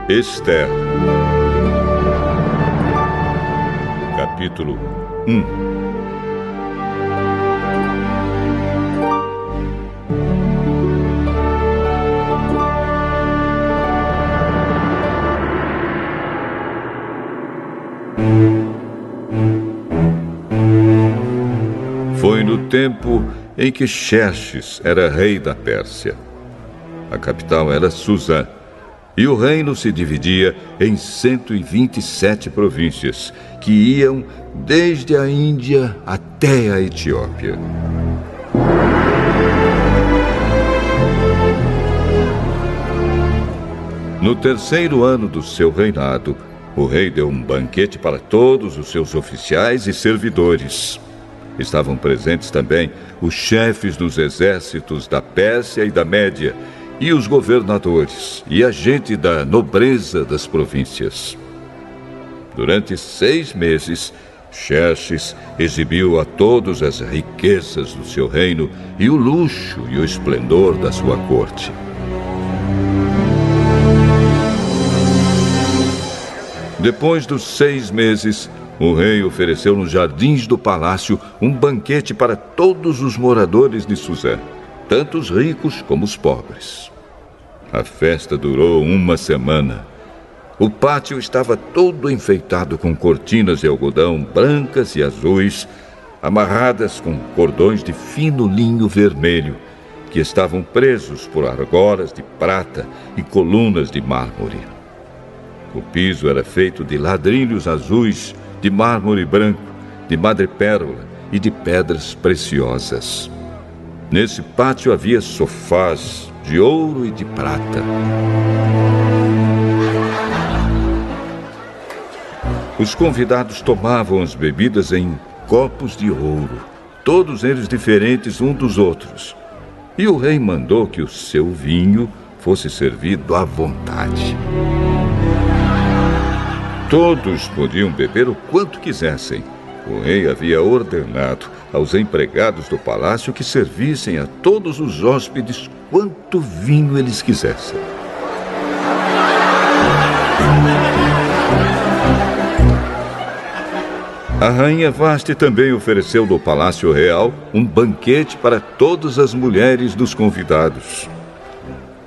Esther. Capítulo 1. Foi no tempo em que Xerxes era rei da Pérsia. A capital era Susã, e o reino se dividia em 127 províncias, que iam desde a Índia até a Etiópia. No terceiro ano do seu reinado, o rei deu um banquete para todos os seus oficiais e servidores. Estavam presentes também os chefes dos exércitos da Pérsia e da Média, e os governadores e a gente da nobreza das províncias. Durante 6 meses, Xerxes exibiu a todos as riquezas do seu reino e o luxo e o esplendor da sua corte. Depois dos 6 meses, o rei ofereceu nos jardins do palácio um banquete para todos os moradores de Susã, tanto os ricos como os pobres. A festa durou 1 semana. O pátio estava todo enfeitado com cortinas de algodão brancas e azuis, amarradas com cordões de fino linho vermelho, que estavam presos por argolas de prata e colunas de mármore. O piso era feito de ladrilhos azuis, de mármore branco, de madrepérola e de pedras preciosas. Nesse pátio havia sofás de ouro e de prata. Os convidados tomavam as bebidas em copos de ouro, todos eles diferentes uns dos outros. E o rei mandou que o seu vinho fosse servido à vontade. Todos podiam beber o quanto quisessem. O rei havia ordenado aos empregados do palácio que servissem a todos os hóspedes quanto vinho eles quisessem. A rainha Vasti também ofereceu no Palácio Real um banquete para todas as mulheres dos convidados.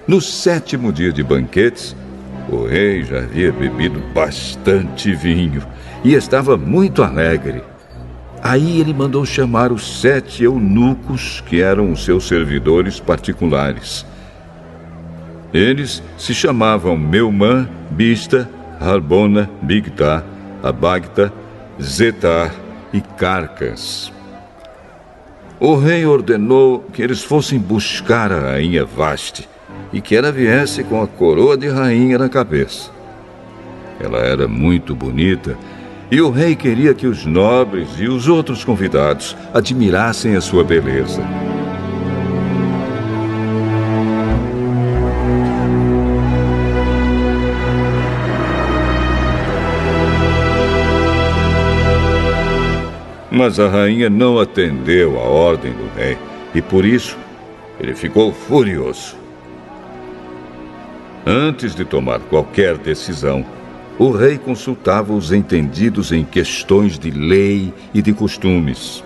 No 7º dia de banquetes, o rei já havia bebido bastante vinho e estava muito alegre. Aí ele mandou chamar os 7 eunucos que eram os seus servidores particulares. Eles se chamavam Meumã, Bista, Harbona, Bigtá, Abagta, Zetar e Carcas. O rei ordenou que eles fossem buscar a rainha Vasti e que ela viesse com a coroa de rainha na cabeça. Ela era muito bonita e o rei queria que os nobres e os outros convidados admirassem a sua beleza. Mas a rainha não atendeu à ordem do rei e por isso ele ficou furioso. Antes de tomar qualquer decisão, o rei consultava os entendidos em questões de lei e de costumes.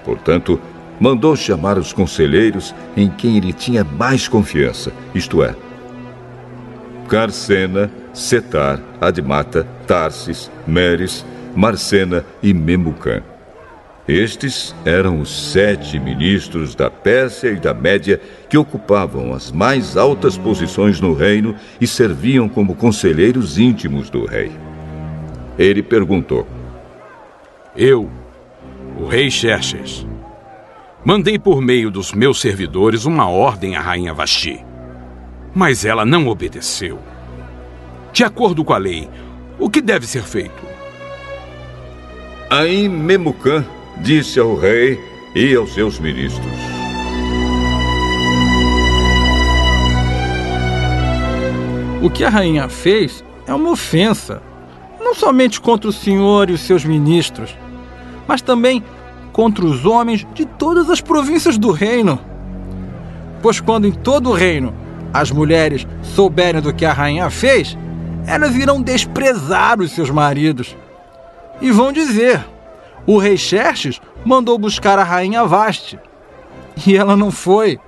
Portanto, mandou chamar os conselheiros em quem ele tinha mais confiança, isto é, Carcena, Setar, Admata, Tarsis, Meres, Marcena e Memucã. Estes eram os 7 ministros da Pérsia e da Média que ocupavam as mais altas posições no reino e serviam como conselheiros íntimos do rei. Ele perguntou: Eu, o rei Xerxes, mandei por meio dos meus servidores uma ordem à rainha Vasti, mas ela não obedeceu. De acordo com a lei, o que deve ser feito? Aí Memucã disse ao rei e aos seus ministros: O que a rainha fez é uma ofensa, não somente contra o senhor e os seus ministros, mas também contra os homens de todas as províncias do reino. Pois quando em todo o reino as mulheres souberem do que a rainha fez, elas irão desprezar os seus maridos. E vão dizer: o rei Xerxes mandou buscar a rainha Vasti. E ela não foi.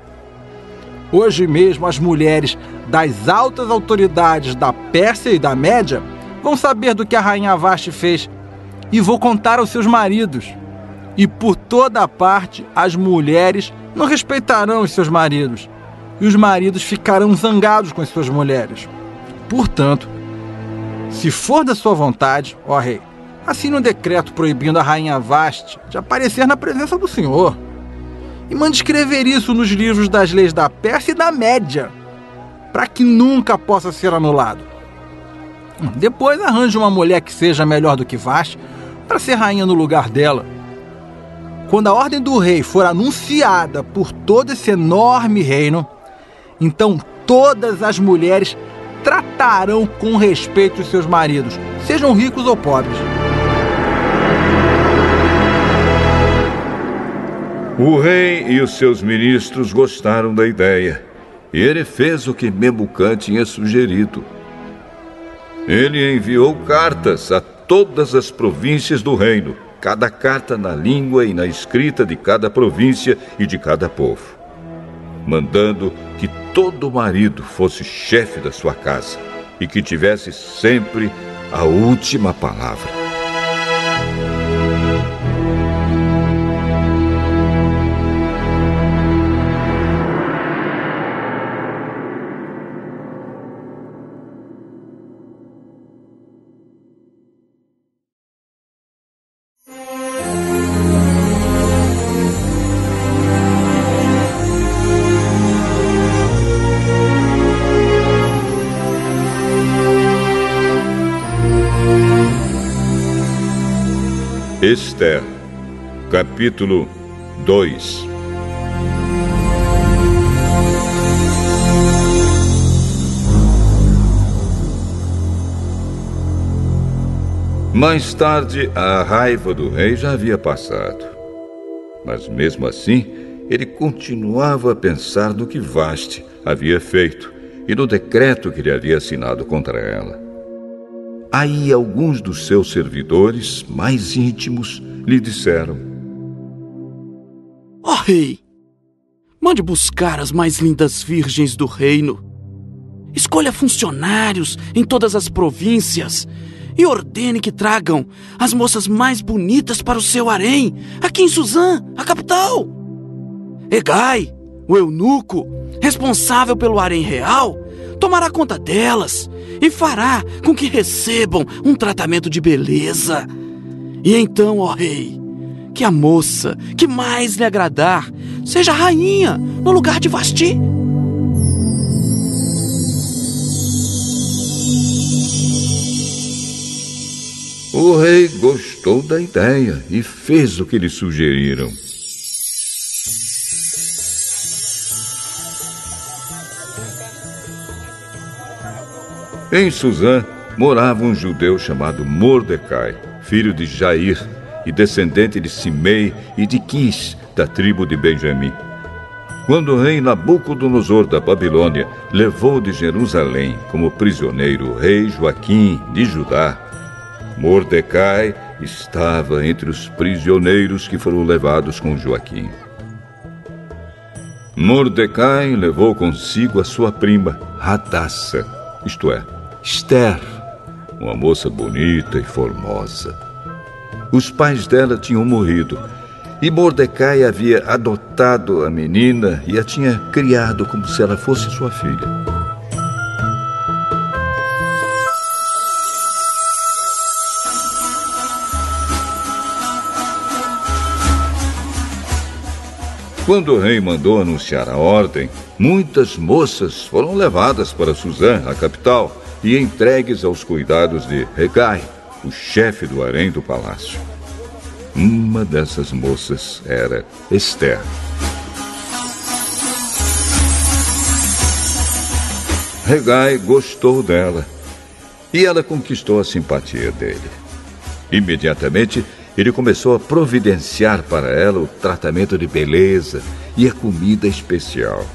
Hoje mesmo as mulheres das altas autoridades da Pérsia e da Média vão saber do que a rainha Vasti fez e vou contar aos seus maridos. E por toda parte as mulheres não respeitarão os seus maridos e os maridos ficarão zangados com as suas mulheres. Portanto, se for da sua vontade, ó rei, assine um decreto proibindo a rainha Vasti de aparecer na presença do Senhor. E mande escrever isso nos livros das leis da Pérsia e da Média, para que nunca possa ser anulado. Depois arranje uma mulher que seja melhor do que Vasti para ser rainha no lugar dela. Quando a ordem do rei for anunciada por todo esse enorme reino, então todas as mulheres tratarão com respeito os seus maridos, sejam ricos ou pobres. O rei e os seus ministros gostaram da ideia, e ele fez o que Memucã tinha sugerido. Ele enviou cartas a todas as províncias do reino, cada carta na língua e na escrita de cada província e de cada povo, mandando que todo marido fosse chefe da sua casa e que tivesse sempre a última palavra. Esther, capítulo 2. Mais tarde, a raiva do rei já havia passado. Mas mesmo assim, ele continuava a pensar no que Vasti havia feito e no decreto que ele havia assinado contra ela. Aí alguns dos seus servidores mais íntimos lhe disseram: Ó rei, mande buscar as mais lindas virgens do reino. Escolha funcionários em todas as províncias e ordene que tragam as moças mais bonitas para o seu harém, aqui em Suzã, a capital. Hegai, o eunuco, responsável pelo harém real, tomará conta delas e fará com que recebam um tratamento de beleza. E então, ó rei, que a moça que mais lhe agradar seja rainha no lugar de Vasti. O rei gostou da ideia e fez o que lhe sugeriram. Em Suzã morava um judeu chamado Mordecai, filho de Jair e descendente de Simei e de Quis, da tribo de Benjamim. Quando o rei Nabucodonosor da Babilônia levou de Jerusalém como prisioneiro o rei Joaquim de Judá, Mordecai estava entre os prisioneiros que foram levados com Joaquim. Mordecai levou consigo a sua prima, Hadassa, isto é, Esther, uma moça bonita e formosa. Os pais dela tinham morrido e Mordecai havia adotado a menina e a tinha criado como se ela fosse sua filha. Quando o rei mandou anunciar a ordem, muitas moças foram levadas para Suzã, a capital, e entregues aos cuidados de Hegai, o chefe do harém do palácio. Uma dessas moças era Esther. Hegai gostou dela e ela conquistou a simpatia dele. Imediatamente, ele começou a providenciar para ela o tratamento de beleza e a comida especial.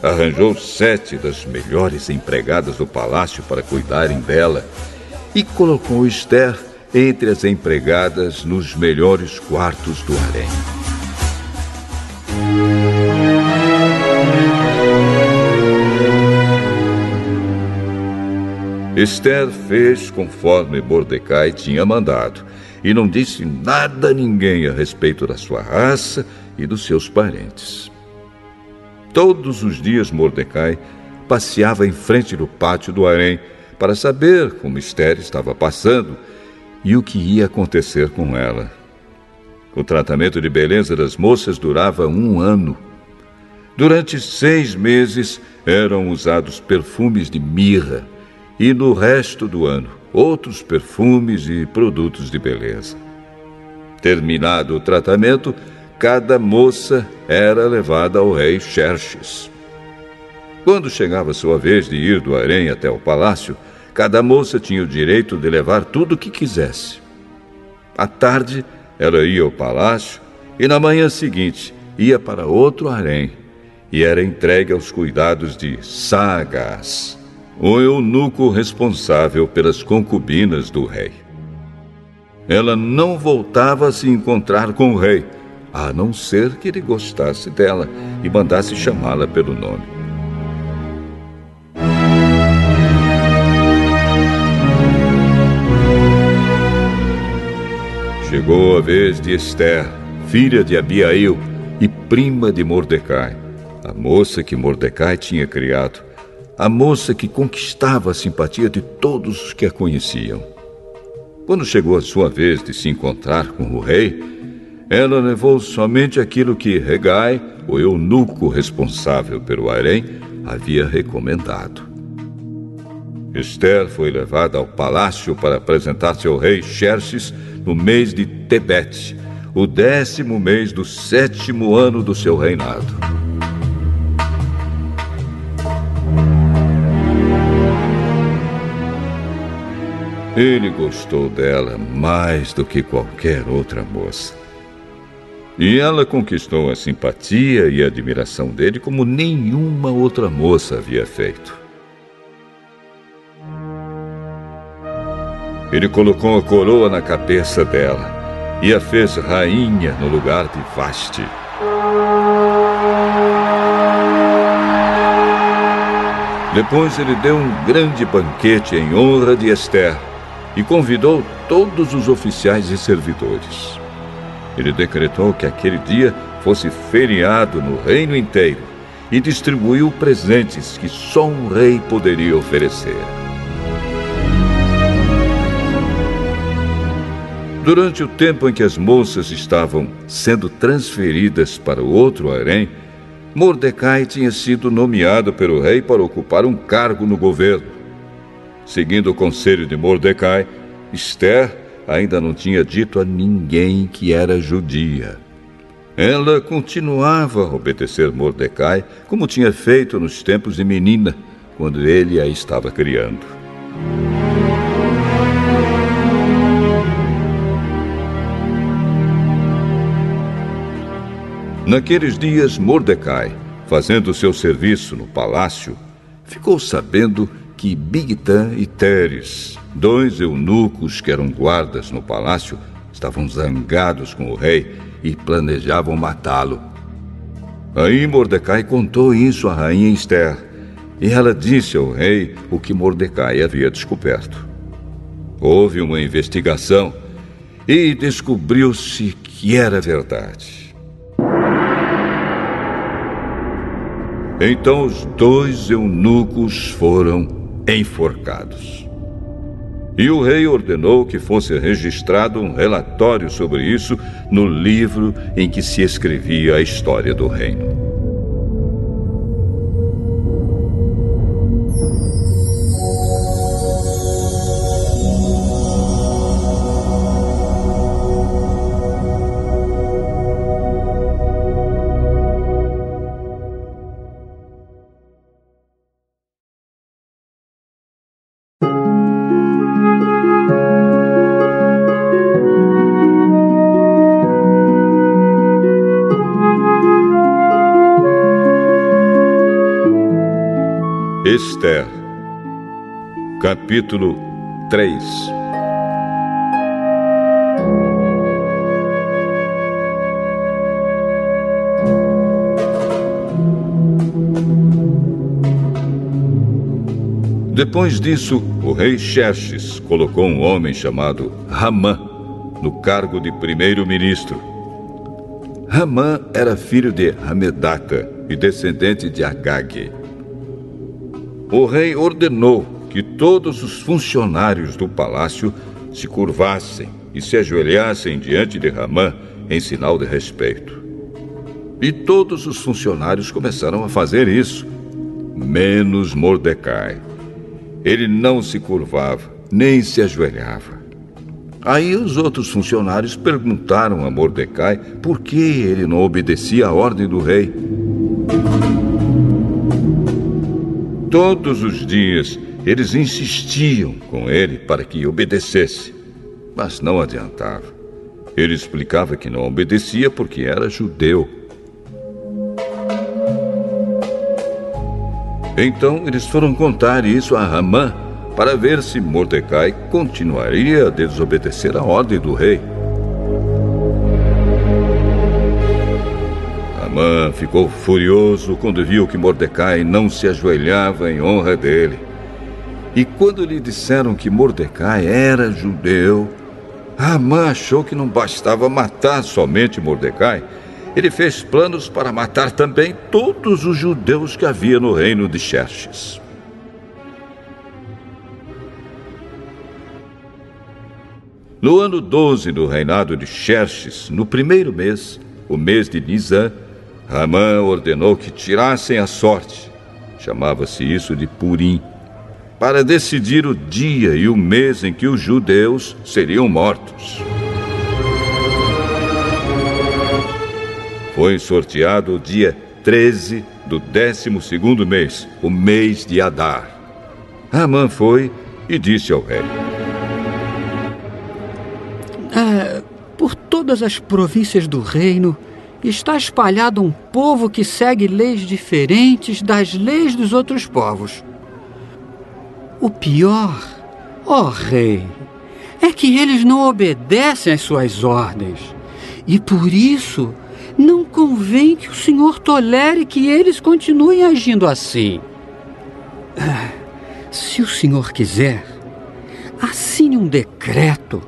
arranjou 7 das melhores empregadas do palácio para cuidarem dela e colocou Esther entre as empregadas nos melhores quartos do harém. Esther fez conforme Mordecai tinha mandado e não disse nada a ninguém a respeito da sua raça e dos seus parentes. Todos os dias Mordecai passeava em frente do pátio do harém para saber como Esther estava passando e o que ia acontecer com ela. O tratamento de beleza das moças durava 1 ano. Durante 6 meses eram usados perfumes de mirra e no resto do ano outros perfumes e produtos de beleza. Terminado o tratamento, cada moça era levada ao rei Xerxes. Quando chegava sua vez de ir do harém até o palácio, cada moça tinha o direito de levar tudo o que quisesse. À tarde, ela ia ao palácio e na manhã seguinte ia para outro harém e era entregue aos cuidados de Saagás, o eunuco responsável pelas concubinas do rei. Ela não voltava a se encontrar com o rei, a não ser que ele gostasse dela e mandasse chamá-la pelo nome. Chegou a vez de Esther, filha de Abiail e prima de Mordecai, a moça que Mordecai tinha criado, a moça que conquistava a simpatia de todos os que a conheciam. Quando chegou a sua vez de se encontrar com o rei, ela levou somente aquilo que Hegai, o eunuco responsável pelo harém, havia recomendado. Esther foi levada ao palácio para apresentar-se ao rei Xerxes no mês de Tebete, o 10º mês do 7º ano do seu reinado. Ele gostou dela mais do que qualquer outra moça. E ela conquistou a simpatia e a admiração dele como nenhuma outra moça havia feito. Ele colocou a coroa na cabeça dela e a fez rainha no lugar de Vasti. Depois ele deu um grande banquete em honra de Esther e convidou todos os oficiais e servidores. Ele decretou que aquele dia fosse feriado no reino inteiro e distribuiu presentes que só um rei poderia oferecer. Durante o tempo em que as moças estavam sendo transferidas para o outro harém, Mordecai tinha sido nomeado pelo rei para ocupar um cargo no governo. Seguindo o conselho de Mordecai, Esther ainda não tinha dito a ninguém que era judia. Ela continuava a obedecer Mordecai, como tinha feito nos tempos de menina, quando ele a estava criando. Naqueles dias, Mordecai, fazendo seu serviço no palácio, ficou sabendo que Bigtã e Teres, 2 eunucos que eram guardas no palácio, estavam zangados com o rei e planejavam matá-lo. Aí Mordecai contou isso à rainha Esther, e ela disse ao rei o que Mordecai havia descoberto. Houve uma investigação e descobriu-se que era verdade. Então os 2 eunucos foram enforcados. E o rei ordenou que fosse registrado um relatório sobre isso no livro em que se escrevia a história do reino. Esther, capítulo 3. Depois disso, o rei Xerxes colocou um homem chamado Ramã no cargo de primeiro-ministro. Ramã era filho de Hamedata e descendente de Agag. O rei ordenou que todos os funcionários do palácio se curvassem e se ajoelhassem diante de Ramã em sinal de respeito. E todos os funcionários começaram a fazer isso, menos Mordecai. Ele não se curvava, nem se ajoelhava. Aí os outros funcionários perguntaram a Mordecai por que ele não obedecia à ordem do rei. Todos os dias eles insistiam com ele para que obedecesse, mas não adiantava. Ele explicava que não obedecia porque era judeu. Então eles foram contar isso a Ramã para ver se Mordecai continuaria a desobedecer à ordem do rei. Ramã ficou furioso quando viu que Mordecai não se ajoelhava em honra dele. E quando lhe disseram que Mordecai era judeu, Ramã achou que não bastava matar somente Mordecai. Ele fez planos para matar também todos os judeus que havia no reino de Xerxes. No ano 12 do reinado de Xerxes, no primeiro mês, o mês de Nisã, Ramã ordenou que tirassem a sorte, chamava-se isso de Purim, para decidir o dia e o mês em que os judeus seriam mortos. Foi sorteado o dia 13 do 12º mês, o mês de Adar. Ramã foi e disse ao rei: por todas as províncias do reino está espalhado um povo que segue leis diferentes das leis dos outros povos. O pior, ó rei, é que eles não obedecem às suas ordens. E por isso não convém que o senhor tolere que eles continuem agindo assim. Se o senhor quiser, assine um decreto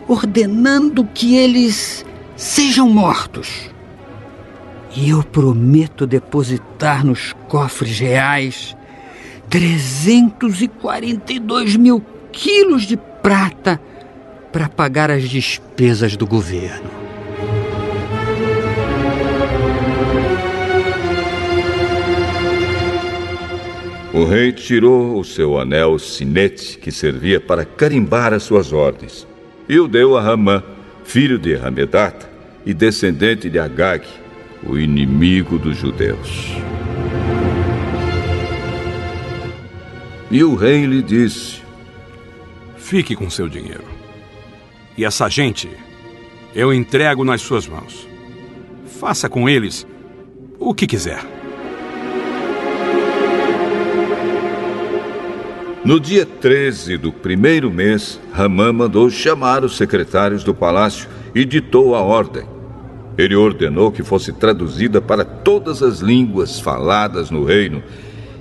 ordenando que eles sejam mortos. E eu prometo depositar nos cofres reais 342 mil quilos de prata para pagar as despesas do governo. O rei tirou o seu anel sinete, que servia para carimbar as suas ordens, e o deu a Ramã, filho de Hamedata e descendente de Agag, o inimigo dos judeus. E o rei lhe disse: fique com seu dinheiro. E essa gente eu entrego nas suas mãos. Faça com eles o que quiser. No dia 13 do primeiro mês, Ramã mandou chamar os secretários do palácio e ditou a ordem. Ele ordenou que fosse traduzida para todas as línguas faladas no reino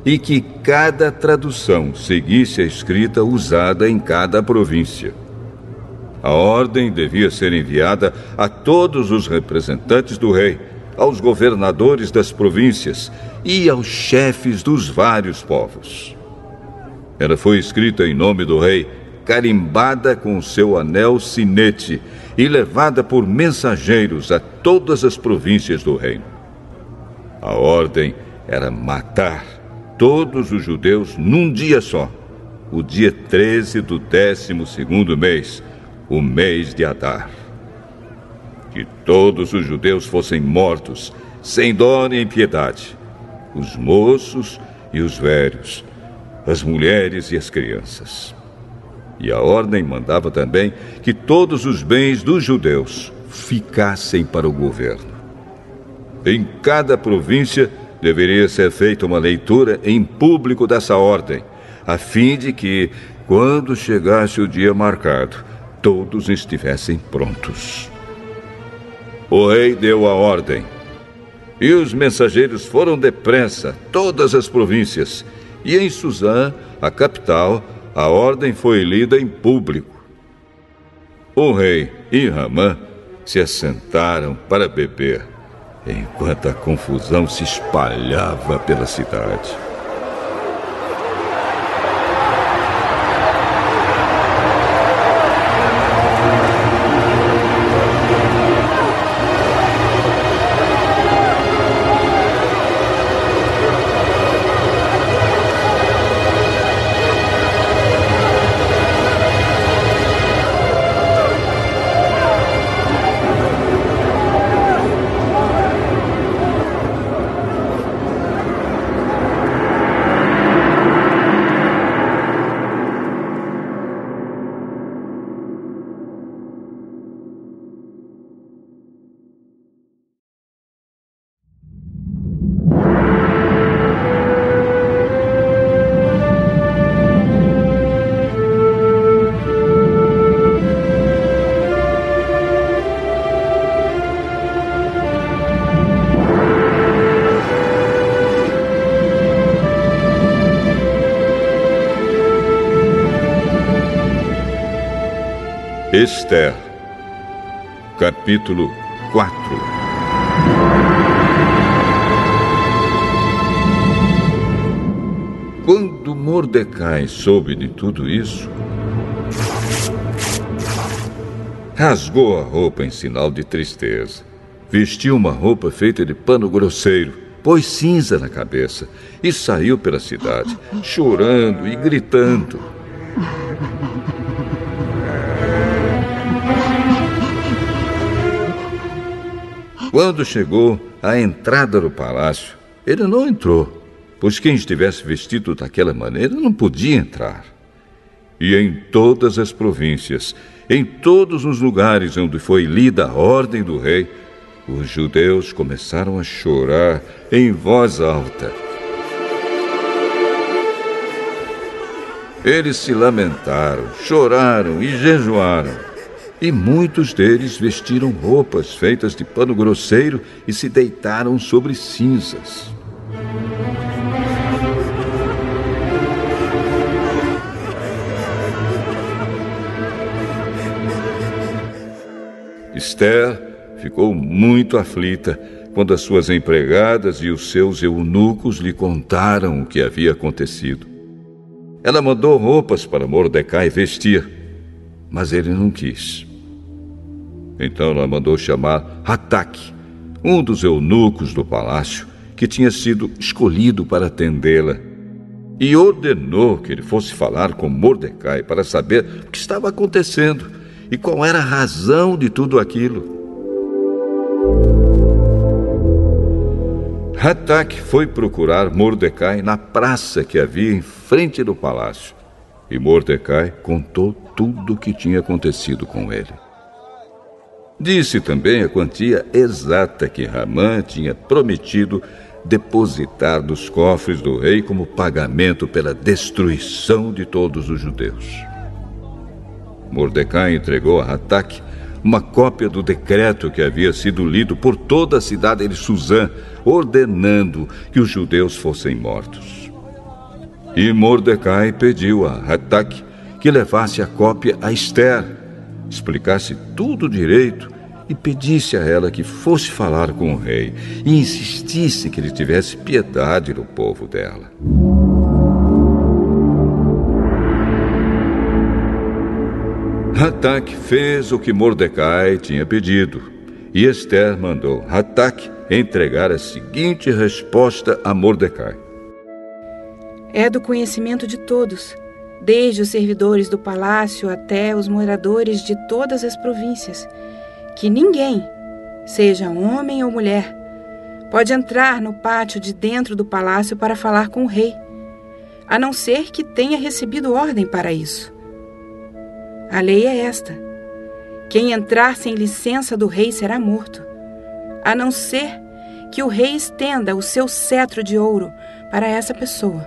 e que cada tradução seguisse a escrita usada em cada província. A ordem devia ser enviada a todos os representantes do rei, aos governadores das províncias e aos chefes dos vários povos. Ela foi escrita em nome do rei, carimbada com o seu anel sinete e levada por mensageiros a todas as províncias do reino. A ordem era matar todos os judeus num dia só, o dia 13 do 12º mês, o mês de Adar. Que todos os judeus fossem mortos, sem dó nem piedade, os moços e os velhos, as mulheres e as crianças. E a ordem mandava também que todos os bens dos judeus ficassem para o governo. Em cada província deveria ser feita uma leitura em público dessa ordem, a fim de que, quando chegasse o dia marcado, todos estivessem prontos. O rei deu a ordem, e os mensageiros foram depressa a todas as províncias, e em Suzã, a capital, a ordem foi lida em público. O rei e Ramã se assentaram para beber, enquanto a confusão se espalhava pela cidade. Esther, capítulo 4. Quando Mordecai soube de tudo isso, rasgou a roupa em sinal de tristeza, vestiu uma roupa feita de pano grosseiro, pôs cinza na cabeça e saiu pela cidade, chorando e gritando. Quando chegou à entrada do palácio, ele não entrou, pois quem estivesse vestido daquela maneira não podia entrar. E em todas as províncias, em todos os lugares onde foi lida a ordem do rei, os judeus começaram a chorar em voz alta. Eles se lamentaram, choraram e jejuaram. E muitos deles vestiram roupas feitas de pano grosseiro e se deitaram sobre cinzas. Esther ficou muito aflita quando as suas empregadas e os seus eunucos lhe contaram o que havia acontecido. Ela mandou roupas para Mordecai vestir, mas ele não quis. Então ela mandou chamar Hataque, um dos eunucos do palácio, que tinha sido escolhido para atendê-la, e ordenou que ele fosse falar com Mordecai para saber o que estava acontecendo e qual era a razão de tudo aquilo. Hataque foi procurar Mordecai na praça que havia em frente do palácio, e Mordecai contou tudo o que tinha acontecido com ele. Disse também a quantia exata que Ramã tinha prometido depositar nos cofres do rei como pagamento pela destruição de todos os judeus. Mordecai entregou a Hataque uma cópia do decreto que havia sido lido por toda a cidade de Suzã, ordenando que os judeus fossem mortos. E Mordecai pediu a Hataque que levasse a cópia a Esther, explicasse tudo direito e pedisse a ela que fosse falar com o rei e insistisse que ele tivesse piedade do povo dela. Hataque fez o que Mordecai tinha pedido, e Esther mandou Hataque entregar a seguinte resposta a Mordecai. É do conhecimento de todos, desde os servidores do palácio até os moradores de todas as províncias, que ninguém, seja homem ou mulher, pode entrar no pátio de dentro do palácio para falar com o rei, a não ser que tenha recebido ordem para isso. A lei é esta: quem entrar sem licença do rei será morto, a não ser que o rei estenda o seu cetro de ouro para essa pessoa.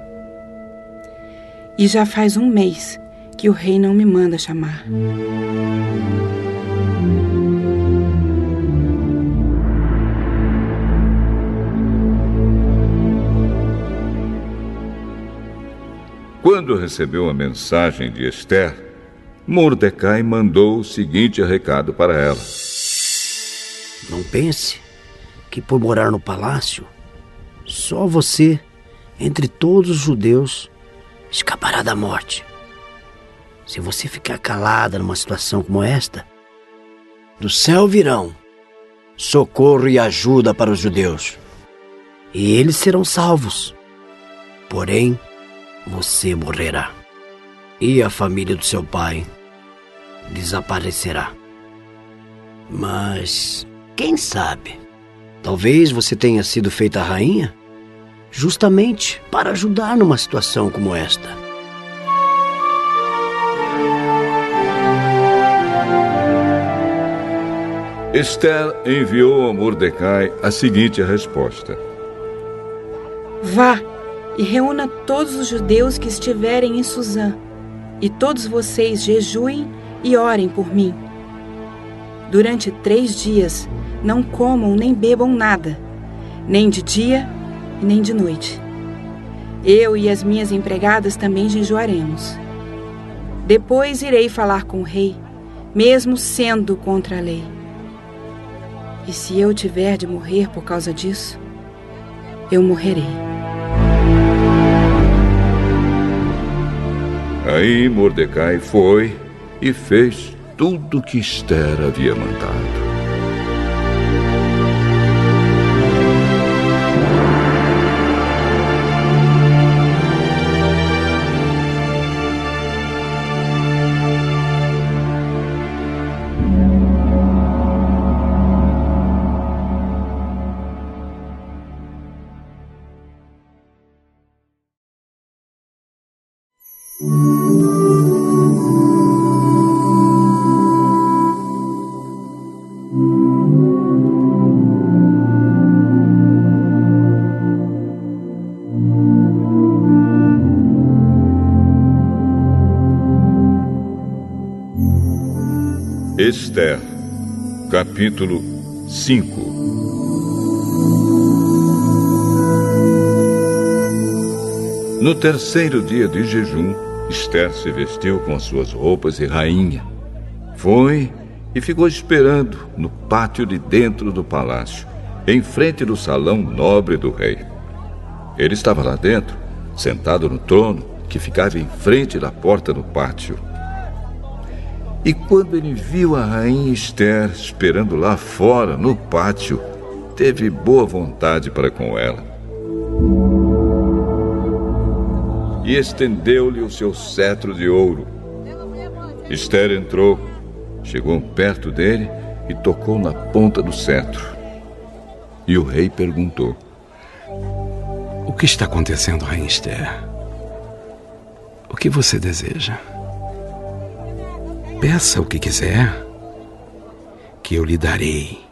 E já faz 1 mês que o rei não me manda chamar. Quando recebeu a mensagem de Esther, Mordecai mandou o seguinte recado para ela: Não pense que por morar no palácio, só você, entre todos os judeus, escapará da morte. Se você ficar calada numa situação como esta, do céu virão socorro e ajuda para os judeus, e eles serão salvos. Porém, você morrerá, e a família do seu pai desaparecerá. Mas, quem sabe, talvez você tenha sido feita rainha justamente para ajudar numa situação como esta. Esther enviou a Mordecai a seguinte resposta: Vá e reúna todos os judeus que estiverem em Suzã, e todos vocês jejuem e orem por mim. Durante 3 dias não comam nem bebam nada, nem de dia e nem de noite. Eu e as minhas empregadas também jejuaremos. Depois irei falar com o rei, mesmo sendo contra a lei. E se eu tiver de morrer por causa disso, eu morrerei. Aí Mordecai foi e fez tudo o que Esther havia mandado. Esther, capítulo 5. No 3º dia de jejum, Esther se vestiu com suas roupas de rainha. Foi e ficou esperando no pátio de dentro do palácio, em frente do salão nobre do rei. Ele estava lá dentro, sentado no trono que ficava em frente da porta do pátio. E quando ele viu a rainha Esther esperando lá fora, no pátio, teve boa vontade para com ela. E estendeu-lhe o seu cetro de ouro. Esther entrou, chegou perto dele e tocou na ponta do cetro. E o rei perguntou: O que está acontecendo, rainha Esther? O que você deseja? Peça o que quiser, que eu lhe darei,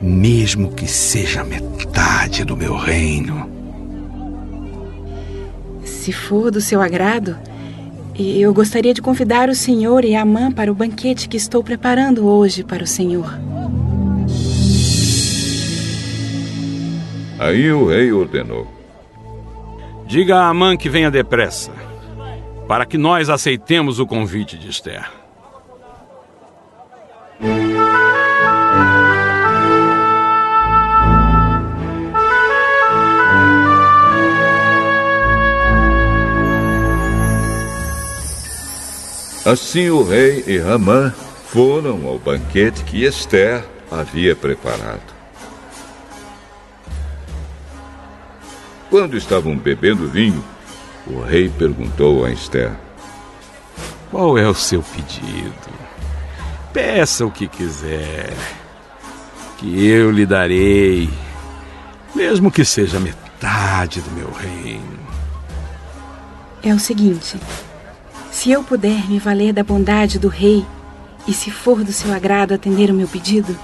mesmo que seja metade do meu reino. Se for do seu agrado, eu gostaria de convidar o senhor e Amã para o banquete que estou preparando hoje para o senhor. Aí o rei ordenou: Diga a Amã que venha depressa, para que nós aceitemos o convite de Esther. Assim o rei e Amã foram ao banquete que Esther havia preparado. Quando estavam bebendo vinho, o rei perguntou a Esther: Qual é o seu pedido? Peça o que quiser, que eu lhe darei, mesmo que seja metade do meu reino. É o seguinte: se eu puder me valer da bondade do rei, e se for do seu agrado atender o meu pedido,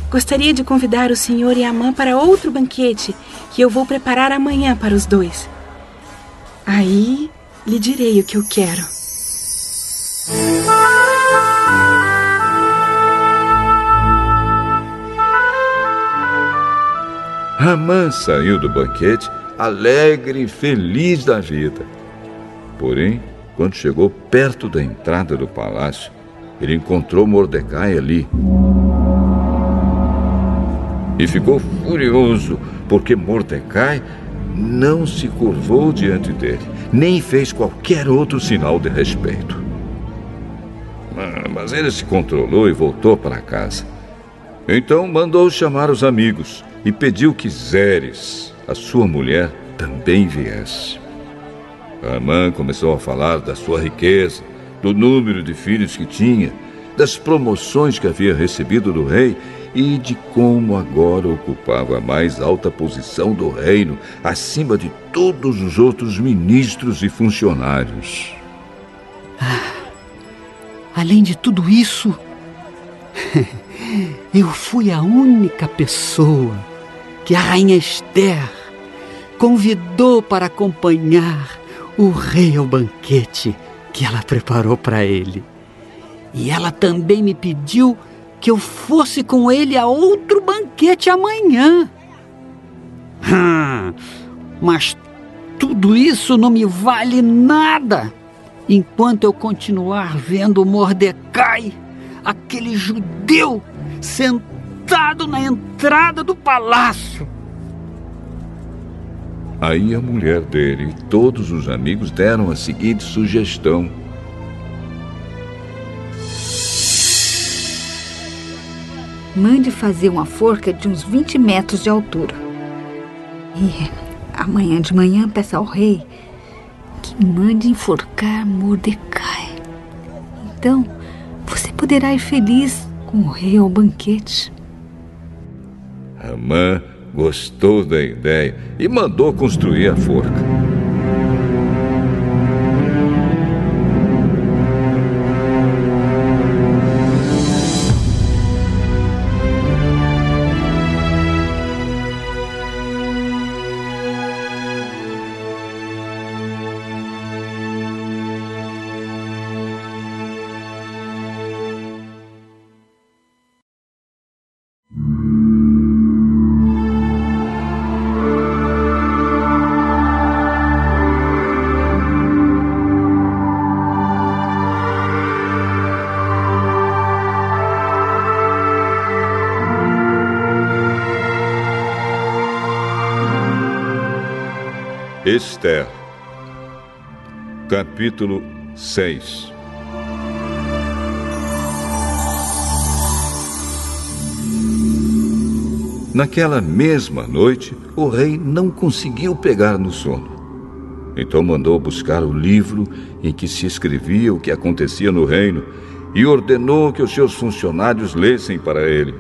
Gostaria de convidar o senhor e a Amã para outro banquete que eu vou preparar amanhã para os dois. Aí lhe direi o que eu quero. Amã saiu do banquete alegre e feliz da vida. Porém, quando chegou perto da entrada do palácio, ele encontrou Mordecai ali. E ficou furioso, porque Mordecai não se curvou diante dele, nem fez qualquer outro sinal de respeito. Mas ele se controlou e voltou para casa. Então mandou chamar os amigos e pediu que Zeres, a sua mulher, também viesse. Amã começou a falar da sua riqueza, do número de filhos que tinha, das promoções que havia recebido do rei e de como agora ocupava a mais alta posição do reino, acima de todos os outros ministros e funcionários. Além de tudo isso, eu fui a única pessoa que a rainha Esther convidou para acompanhar o rei ao banquete que ela preparou para ele. E ela também me pediu que eu fosse com ele a outro banquete amanhã. Mas tudo isso não me vale nada enquanto eu continuar vendo Mordecai, aquele judeu, sentado na entrada do palácio. Aí a mulher dele e todos os amigos deram a seguinte sugestão. Mande fazer uma forca de uns 20 metros de altura. E amanhã de manhã peça ao rei que mande enforcar Mordecai. Então, você poderá ir feliz com o rei ao banquete. Amã gostou da ideia e mandou construir a forca. Esther, capítulo 6. Naquela mesma noite, o rei não conseguiu pegar no sono. Então mandou buscar o livro em que se escrevia o que acontecia no reino e ordenou que os seus funcionários lessem para ele.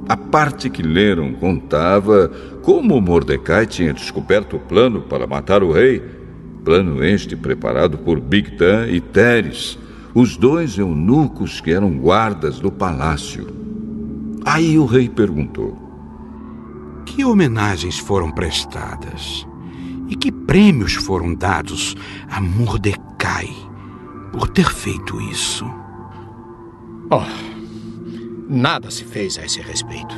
A parte que leram contava como Mordecai tinha descoberto o plano para matar o rei, plano este preparado por Bigtan e Teres, os dois eunucos que eram guardas do palácio. Aí o rei perguntou: que homenagens foram prestadas e que prêmios foram dados a Mordecai por ter feito isso? Nada se fez a esse respeito.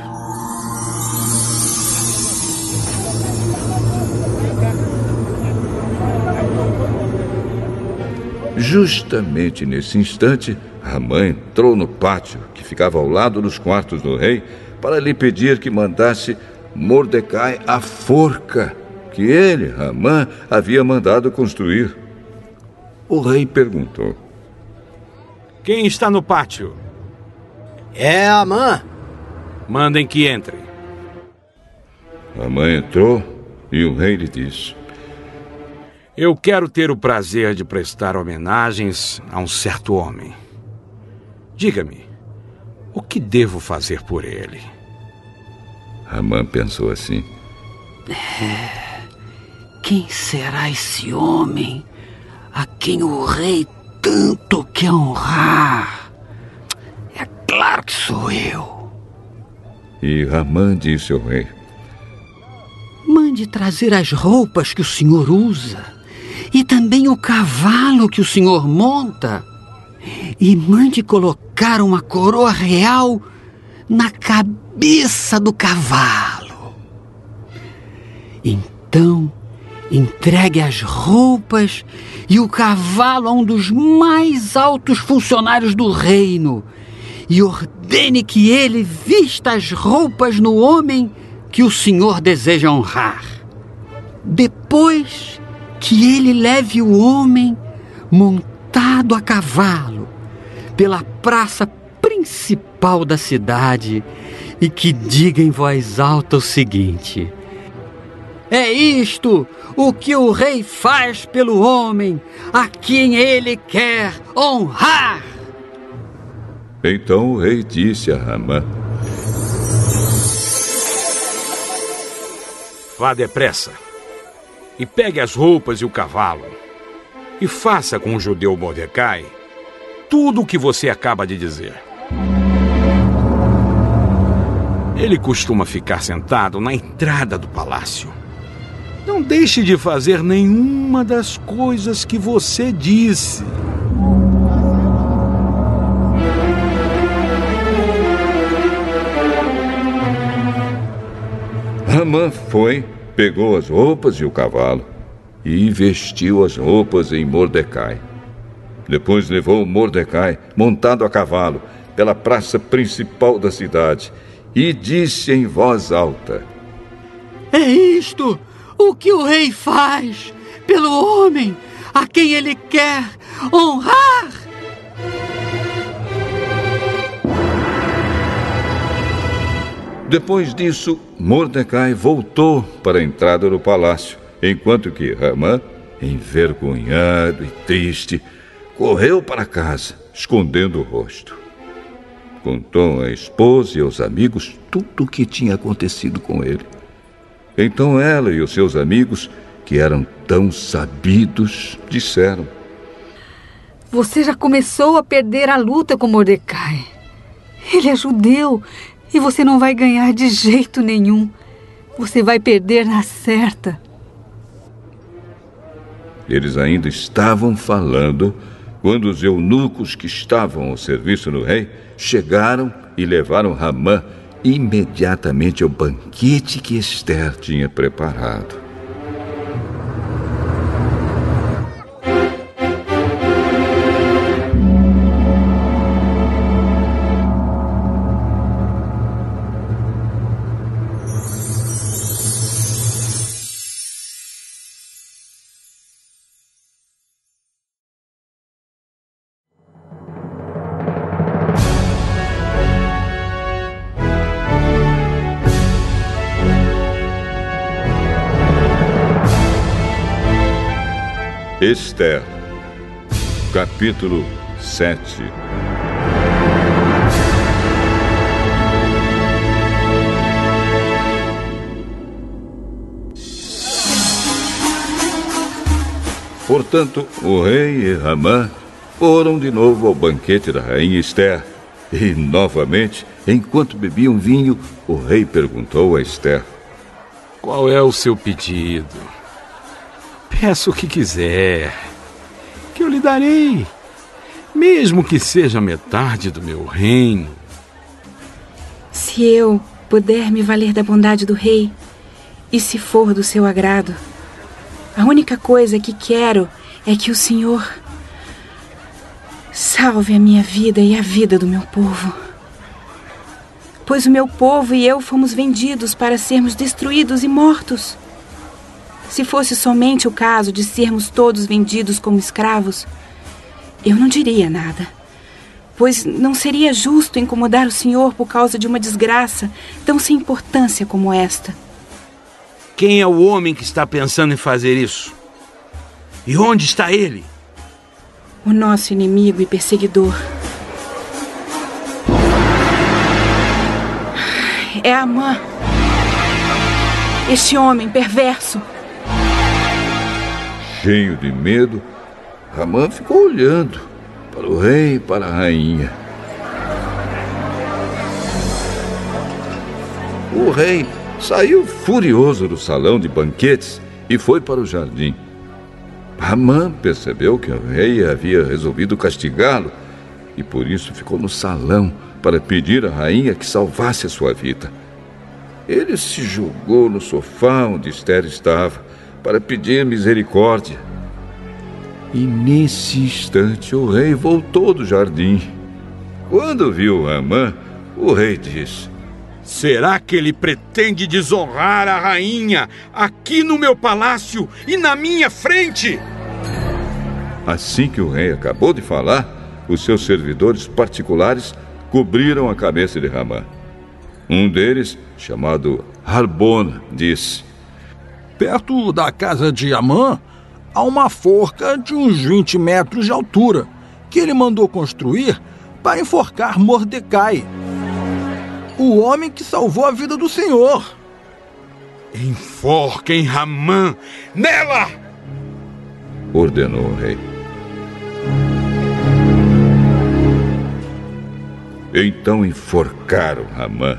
Justamente nesse instante, Amã entrou no pátio, que ficava ao lado dos quartos do rei, para lhe pedir que mandasse Mordecai a forca que ele, Amã, havia mandado construir. O rei perguntou: quem está no pátio? É Amã. Mandem que entre. Amã entrou e o rei lhe disse: eu quero ter o prazer de prestar homenagens a um certo homem. Diga-me, o que devo fazer por ele? Amã pensou assim: Quem será esse homem a quem o rei tanto quer honrar? É claro que sou eu. E Ramã disse ao rei: mande trazer as roupas que o senhor usa e também o cavalo que o senhor monta. E mande colocar uma coroa real na cabeça do cavalo. Então, entregue as roupas e o cavalo a um dos mais altos funcionários do reino e ordene que ele vista as roupas no homem que o senhor deseja honrar. Depois que ele leve o homem montado a cavalo pela praça principal da cidade e que diga em voz alta o seguinte: é isto o que o rei faz pelo homem a quem ele quer honrar. Então o rei disse a Ramã: vá depressa e pegue as roupas e o cavalo e faça com o judeu Mordecai tudo o que você acaba de dizer. Ele costuma ficar sentado na entrada do palácio. Não deixe de fazer nenhuma das coisas que você disse. Ramã foi, pegou as roupas e o cavalo e vestiu as roupas em Mordecai. Depois levou Mordecai, montado a cavalo, pela praça principal da cidade e disse em voz alta: é isto o que o rei faz pelo homem a quem ele quer honrar. Depois disso, Mordecai voltou para a entrada do palácio, enquanto que Ramã, envergonhado e triste, correu para casa, escondendo o rosto. Contou à esposa e aos amigos tudo o que tinha acontecido com ele. Então ela e os seus amigos, que eram tão sabidos, disseram: você já começou a perder a luta com Mordecai. Ele é judeu e você não vai ganhar de jeito nenhum. Você vai perder na certa. Eles ainda estavam falando quando os eunucos que estavam ao serviço do rei chegaram e levaram Ramã imediatamente ao banquete que Ester tinha preparado. Ester, capítulo 7. Portanto, o rei e Ramã foram de novo ao banquete da rainha Ester. E, novamente, enquanto bebiam vinho, o rei perguntou a Ester: qual é o seu pedido? Peça o que quiser, que eu lhe darei, mesmo que seja metade do meu reino. Se eu puder me valer da bondade do rei, e se for do seu agrado, a única coisa que quero é que o Senhor salve a minha vida e a vida do meu povo. Pois o meu povo e eu fomos vendidos para sermos destruídos e mortos. Se fosse somente o caso de sermos todos vendidos como escravos, eu não diria nada, pois não seria justo incomodar o Senhor por causa de uma desgraça tão sem importância como esta. Quem é o homem que está pensando em fazer isso? E onde está ele? O nosso inimigo e perseguidor. É Amã, este homem perverso. Cheio de medo, Ramã ficou olhando para o rei e para a rainha. o rei saiu furioso do salão de banquetes e foi para o jardim. Hamã percebeu que o rei havia resolvido castigá-lo e por isso ficou no salão para pedir à rainha que salvasse a sua vida. Ele se jogou no sofá onde Esther estava para pedir misericórdia. E nesse instante o rei voltou do jardim. Quando viu Hamã, o rei disse: será que ele pretende desonrar a rainha aqui no meu palácio e na minha frente? Assim que o rei acabou de falar, os seus servidores particulares cobriram a cabeça de Hamã. Um deles, chamado Harbona, disse: perto da casa de Hamã, há uma forca de uns 20 metros de altura, que ele mandou construir para enforcar Mordecai, o homem que salvou a vida do Senhor. Enforquem Hamã nela! Ordenou o rei. Então enforcaram Hamã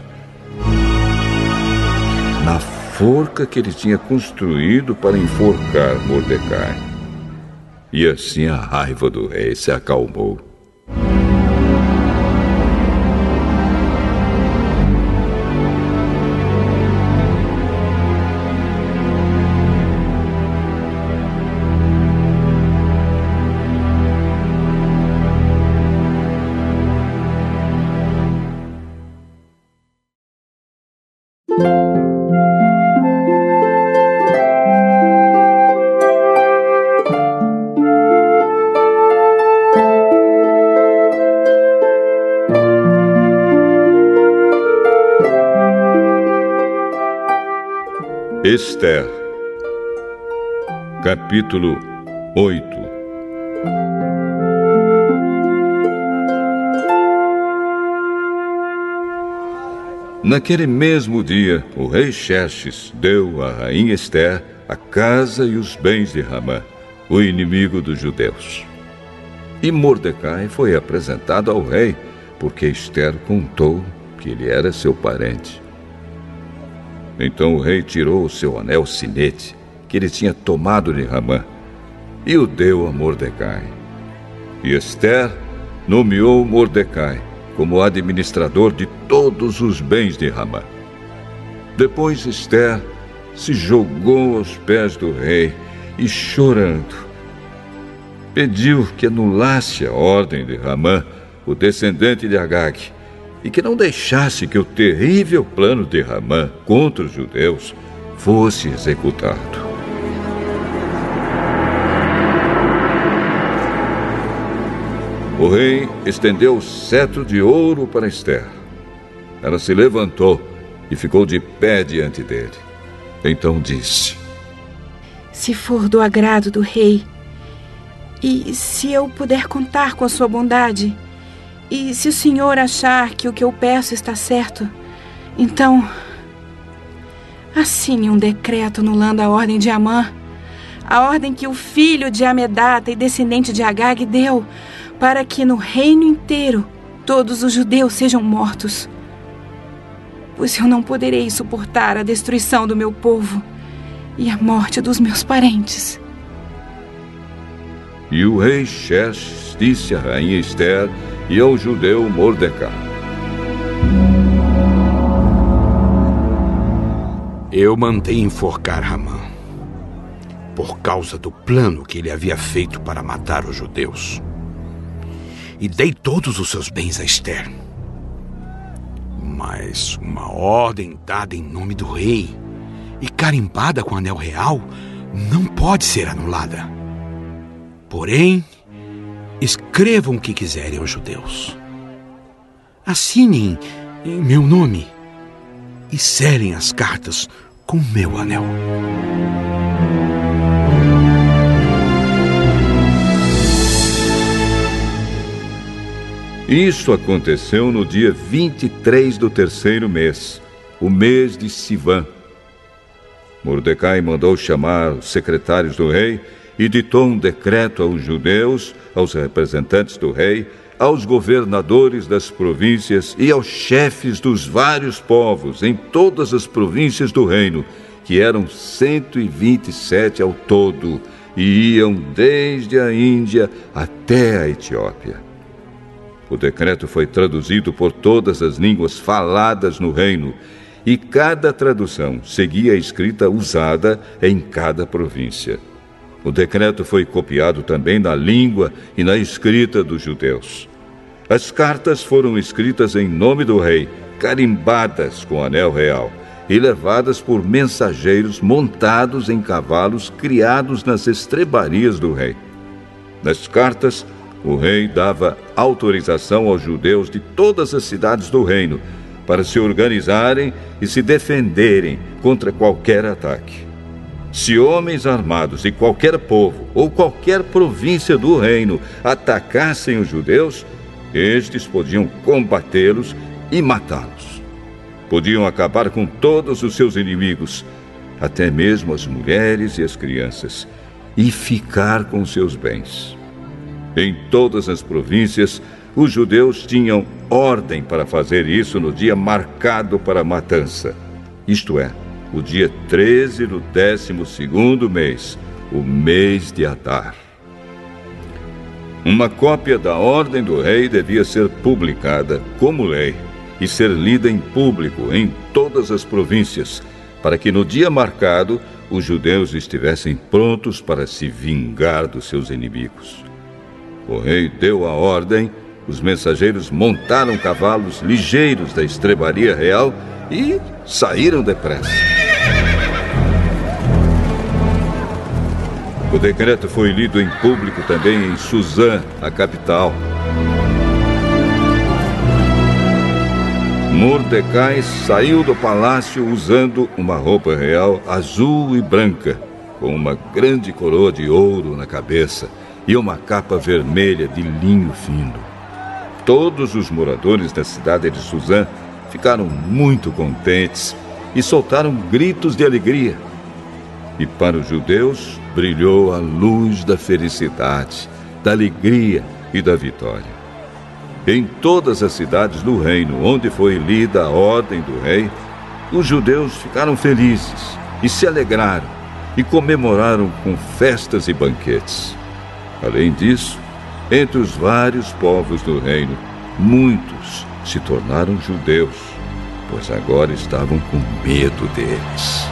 na forca que ele tinha construído para enforcar Mordecai. E assim a raiva do rei se acalmou. Esther, capítulo 8. Naquele mesmo dia, o rei Xerxes deu à rainha Esther a casa e os bens de Hamã, o inimigo dos judeus. E Mordecai foi apresentado ao rei, porque Esther contou que ele era seu parente. Então o rei tirou o seu anel sinete, que ele tinha tomado de Hamã, e o deu a Mordecai. E Esther nomeou Mordecai como administrador de todos os bens de Hamã. Depois Esther se jogou aos pés do rei e, chorando, pediu que anulasse a ordem de Hamã, o descendente de Agag, e que não deixasse que o terrível plano de Hamã contra os judeus fosse executado. O rei estendeu o cetro de ouro para Esther. Ela se levantou e ficou de pé diante dele. Então disse: se for do agrado do rei, e se eu puder contar com a sua bondade, e se o senhor achar que o que eu peço está certo, então assine um decreto anulando a ordem de Hamã, a ordem que o filho de Amedata e descendente de Agag deu, para que no reino inteiro todos os judeus sejam mortos. Pois eu não poderei suportar a destruição do meu povo e a morte dos meus parentes. E o rei Xerxes disse à rainha Esther e ao judeu Mordecai: eu mandei enforcar Hamã por causa do plano que ele havia feito para matar os judeus. E dei todos os seus bens a Esther. Mas uma ordem dada em nome do rei e carimbada com o anel real não pode ser anulada. Porém, escrevam o que quiserem aos judeus. Assinem em meu nome e selem as cartas com meu anel. Isso aconteceu no dia 23 do terceiro mês, o mês de Sivan. Mordecai mandou chamar os secretários do rei e ditou um decreto aos judeus, aos representantes do rei, aos governadores das províncias e aos chefes dos vários povos em todas as províncias do reino, que eram 127 ao todo, e iam desde a Índia até a Etiópia. O decreto foi traduzido por todas as línguas faladas no reino, e cada tradução seguia a escrita usada em cada província. O decreto foi copiado também na língua e na escrita dos judeus. As cartas foram escritas em nome do rei, carimbadas com anel real, e levadas por mensageiros montados em cavalos criados nas estrebarias do rei. Nas cartas, o rei dava autorização aos judeus de todas as cidades do reino para se organizarem e se defenderem contra qualquer ataque. Se homens armados de qualquer povo ou qualquer província do reino atacassem os judeus, estes podiam combatê-los e matá-los. Podiam acabar com todos os seus inimigos, até mesmo as mulheres e as crianças, e ficar com seus bens. Em todas as províncias, os judeus tinham ordem para fazer isso no dia marcado para a matança, isto é, o dia 13 do 12º mês, o mês de Adar. Uma cópia da ordem do rei devia ser publicada como lei e ser lida em público em todas as províncias, para que no dia marcado os judeus estivessem prontos para se vingar dos seus inimigos. O rei deu a ordem, os mensageiros montaram cavalos ligeiros da estrebaria real e saíram depressa. O decreto foi lido em público também em Suzã, a capital. Mordecai saiu do palácio usando uma roupa real azul e branca, com uma grande coroa de ouro na cabeça e uma capa vermelha de linho fino. Todos os moradores da cidade de Suzã ficaram muito contentes e soltaram gritos de alegria. E para os judeus brilhou a luz da felicidade, da alegria e da vitória. Em todas as cidades do reino onde foi lida a ordem do rei, os judeus ficaram felizes e se alegraram e comemoraram com festas e banquetes. Além disso, entre os vários povos do reino, muitos se tornaram judeus, pois agora estavam com medo deles.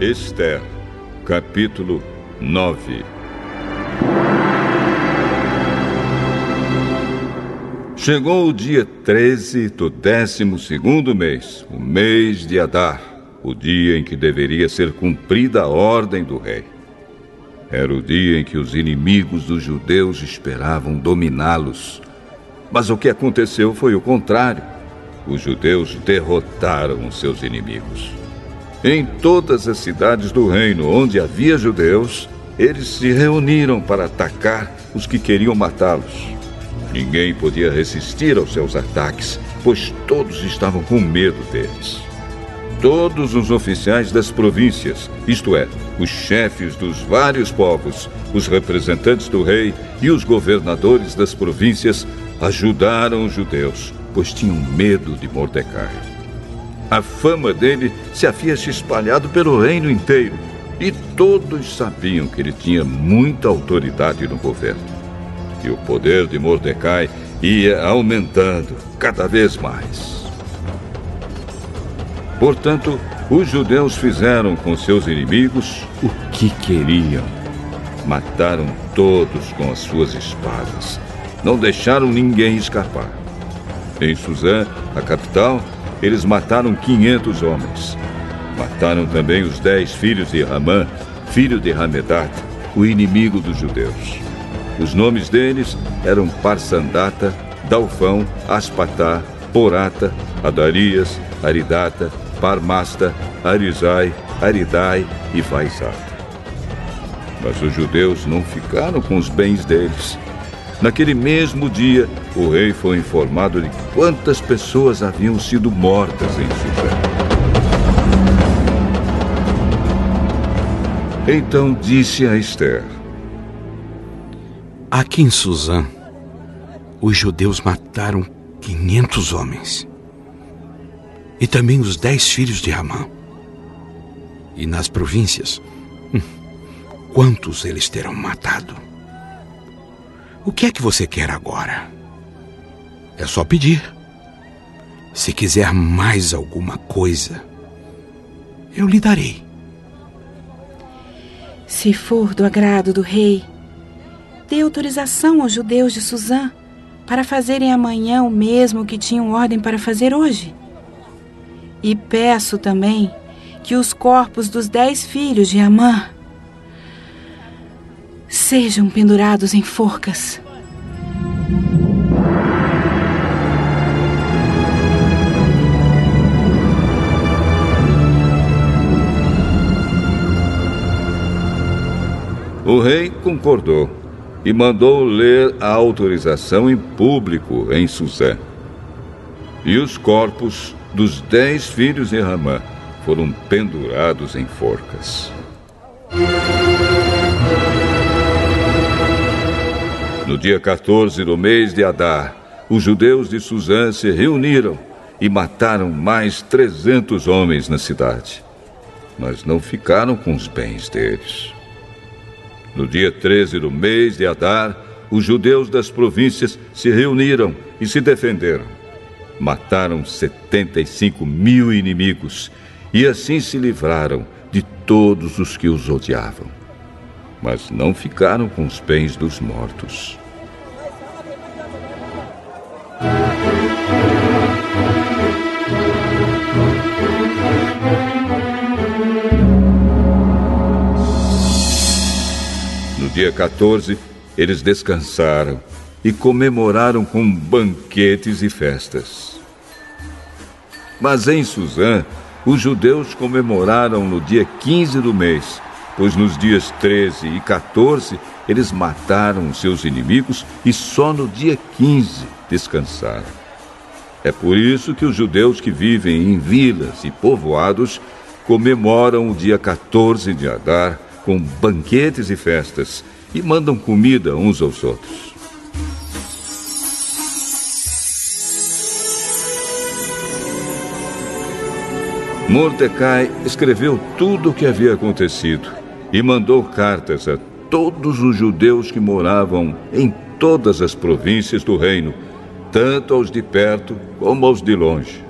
Esther, capítulo 9. Chegou o dia 13 do 12º mês, o mês de Adar, o dia em que deveria ser cumprida a ordem do rei. Era o dia em que os inimigos dos judeus esperavam dominá-los. Mas o que aconteceu foi o contrário. Os judeus derrotaram os seus inimigos. Em todas as cidades do reino onde havia judeus, eles se reuniram para atacar os que queriam matá-los. Ninguém podia resistir aos seus ataques, pois todos estavam com medo deles. Todos os oficiais das províncias, isto é, os chefes dos vários povos, os representantes do rei e os governadores das províncias, ajudaram os judeus, pois tinham medo de Mordecai. A fama dele se havia se espalhado pelo reino inteiro e todos sabiam que ele tinha muita autoridade no governo. E o poder de Mordecai ia aumentando cada vez mais. Portanto, os judeus fizeram com seus inimigos o que queriam. Mataram todos com as suas espadas. Não deixaram ninguém escapar. Em Suzã, a capital, eles mataram 500 homens. Mataram também os 10 filhos de Ramã, filho de Hamedat, o inimigo dos judeus. Os nomes deles eram Parsandata, Dalfão, Aspatá, Porata, Adarias, Aridata, Parmasta, Arizai, Aridai e Vaizata. Mas os judeus não ficaram com os bens deles. Naquele mesmo dia, o rei foi informado de quantas pessoas haviam sido mortas em Suzã. Então disse a Ester: aqui em Suzã, os judeus mataram 500 homens. E também os 10 filhos de Ramã. E nas províncias, quantos eles terão matado? O que é que você quer agora? É só pedir. Se quiser mais alguma coisa, eu lhe darei. Se for do agrado do rei, dê autorização aos judeus de Suzã para fazerem amanhã o mesmo que tinham ordem para fazer hoje. E peço também que os corpos dos 10 filhos de Amã sejam pendurados em forcas. O rei concordou e mandou ler a autorização em público em Suzã. E os corpos dos 10 filhos de Ramã foram pendurados em forcas. No dia 14 do mês de Adar, os judeus de Suzã se reuniram e mataram mais 300 homens na cidade, mas não ficaram com os bens deles. No dia 13 do mês de Adar, os judeus das províncias se reuniram e se defenderam. Mataram 75 mil inimigos e assim se livraram de todos os que os odiavam. Mas não ficaram com os bens dos mortos. No dia 14, eles descansaram e comemoraram com banquetes e festas. Mas em Suzã, os judeus comemoraram no dia 15 do mês, pois nos dias 13 e 14 eles mataram seus inimigos e só no dia 15 descansaram. É por isso que os judeus que vivem em vilas e povoados comemoram o dia 14 de Adar com banquetes e festas e mandam comida uns aos outros. Mordecai escreveu tudo o que havia acontecido e mandou cartas a todos os judeus que moravam em todas as províncias do reino, tanto aos de perto como aos de longe.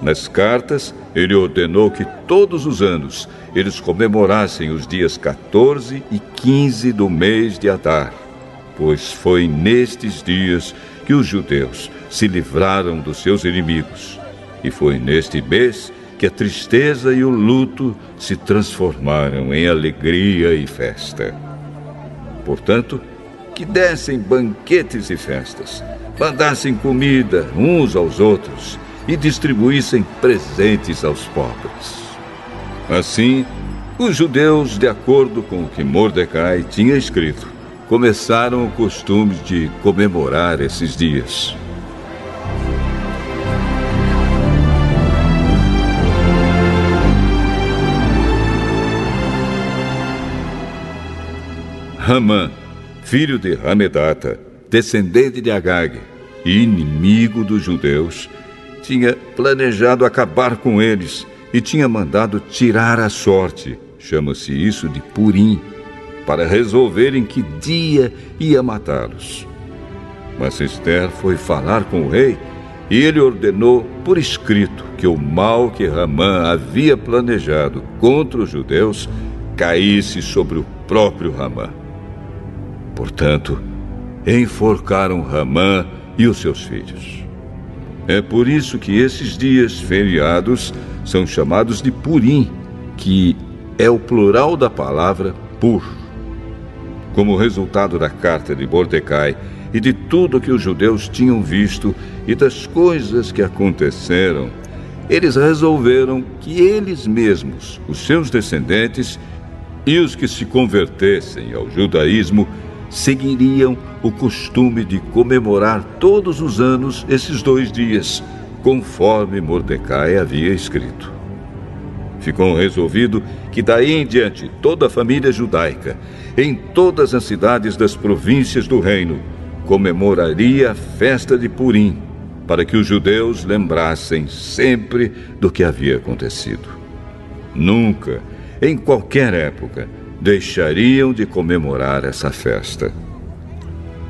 Nas cartas, ele ordenou que todos os anos eles comemorassem os dias 14 e 15 do mês de Adar, pois foi nestes dias que os judeus se livraram dos seus inimigos, e foi neste mês que a tristeza e o luto se transformaram em alegria e festa. Portanto, que dessem banquetes e festas, mandassem comida uns aos outros e distribuíssem presentes aos pobres. Assim, os judeus, de acordo com o que Mordecai tinha escrito, começaram o costume de comemorar esses dias. Ramã, filho de Hamedata, descendente de Agag e inimigo dos judeus, tinha planejado acabar com eles e tinha mandado tirar a sorte, chama-se isso de Purim, para resolverem que dia ia matá-los. Mas Ester foi falar com o rei e ele ordenou por escrito que o mal que Ramã havia planejado contra os judeus caísse sobre o próprio Ramã. Portanto, enforcaram Ramã e os seus filhos. É por isso que esses dias feriados são chamados de Purim, que é o plural da palavra Pur. Como resultado da carta de Mordecai, e de tudo que os judeus tinham visto e das coisas que aconteceram, eles resolveram que eles mesmos, os seus descendentes e os que se convertessem ao judaísmo, seguiriam o costume de comemorar todos os anos esses 2 dias, conforme Mordecai havia escrito. Ficou resolvido que daí em diante toda a família judaica, em todas as cidades das províncias do reino, comemoraria a festa de Purim, para que os judeus lembrassem sempre do que havia acontecido. Nunca, em qualquer época, deixariam de comemorar essa festa.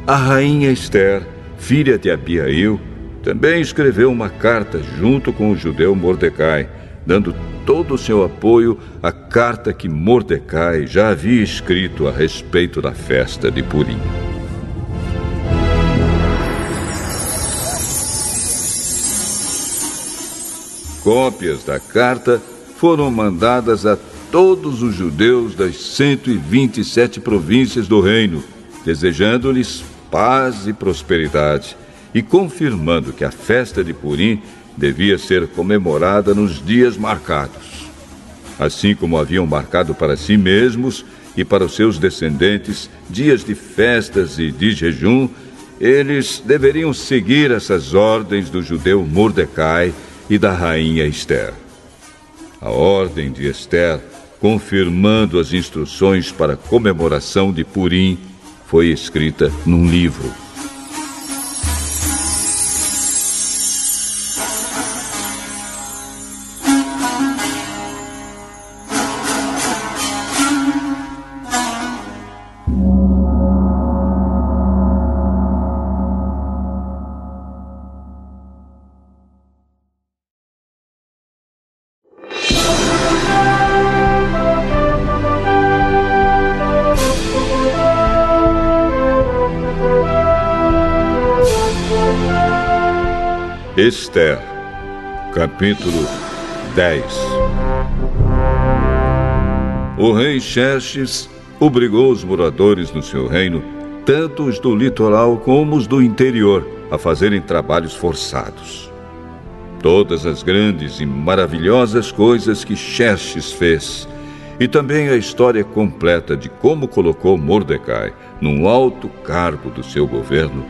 A rainha Ester, filha de Abiail, também escreveu uma carta junto com o judeu Mordecai, dando todo o seu apoio à carta que Mordecai já havia escrito a respeito da festa de Purim. Cópias da carta foram mandadas a todos os judeus das 127 províncias do reino, desejando-lhes paz e prosperidade e confirmando que a festa de Purim devia ser comemorada nos dias marcados. Assim como haviam marcado para si mesmos e para os seus descendentes dias de festas e de jejum, eles deveriam seguir essas ordens do judeu Mordecai e da rainha Ester. A ordem de Ester, confirmando as instruções para a comemoração de Purim, foi escrita num livro. Ester, capítulo 10. O rei Xerxes obrigou os moradores no seu reino, tanto os do litoral como os do interior, a fazerem trabalhos forçados. Todas as grandes e maravilhosas coisas que Xerxes fez, e também a história completa de como colocou Mordecai num alto cargo do seu governo,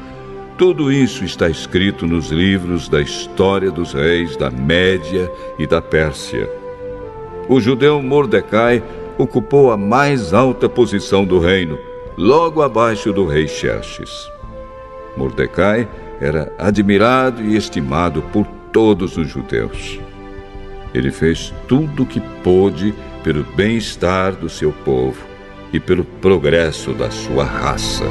tudo isso está escrito nos livros da história dos reis da Média e da Pérsia. O judeu Mordecai ocupou a mais alta posição do reino, logo abaixo do rei Xerxes. Mordecai era admirado e estimado por todos os judeus. Ele fez tudo o que pôde pelo bem-estar do seu povo e pelo progresso da sua raça.